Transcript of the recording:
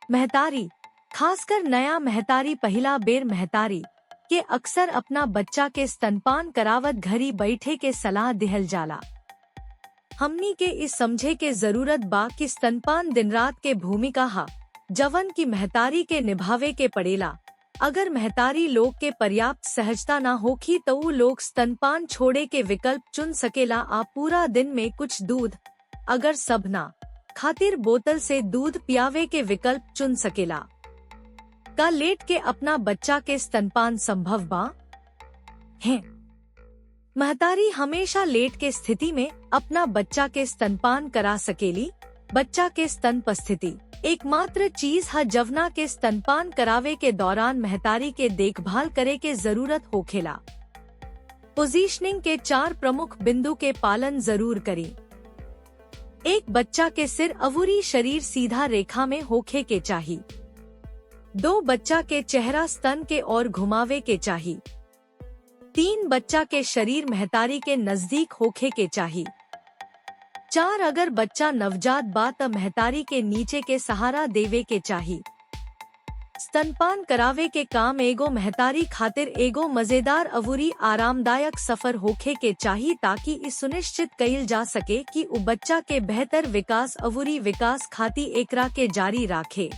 महतारी, खासकर नया महतारी पहिला बेर महतारी के अक्सर अपना बच्चा के स्तनपान करावत घरी बैठे के सलाह दिहल जाला। हमनी के इस समझे के जरूरत बा कि स्तनपान दिन रात के भूमिका हा जवन की महतारी के निभावे के पड़ेला। अगर महतारी लोग के पर्याप्त सहजता न होखी तो उ लोग स्तनपान छोड़े के विकल्प चुन सकेला। आप पूरा दिन में कुछ दूध, अगर सब ना खातिर बोतल से दूध पियावे के विकल्प चुन सकेला। का लेट के अपना बच्चा के स्तनपान संभव बा है? महतारी हमेशा लेट के स्थिति में अपना बच्चा के स्तनपान करा सकेली। बच्चा के स्तनपस्थिति एकमात्र चीज है जवना के स्तनपान करावे के दौरान महतारी के देखभाल करे के जरूरत होखेला। पोजीशनिंग के 4 प्रमुख बिंदु के पालन जरूर करें। 1. बच्चा के सिर अवूरी शरीर सीधा रेखा में होखे के चाहिए। 2. बच्चा के चेहरा स्तन के ओर घुमावे के चाहिए। 3. बच्चा के शरीर महतारी के नजदीक होखे के चाहिए। 4. अगर बच्चा नवजात बा त महतारी के नीचे के सहारा देवे के चाहिए। स्तनपान करावे के काम एगो महतारी खातिर एगो मजेदार अवूरी आरामदायक सफर होखे के चाहिए ताकि इस सुनिश्चित कइल जा सके कि उ बच्चा के बेहतर विकास अवूरी विकास खातिर एकरा के जारी राखे।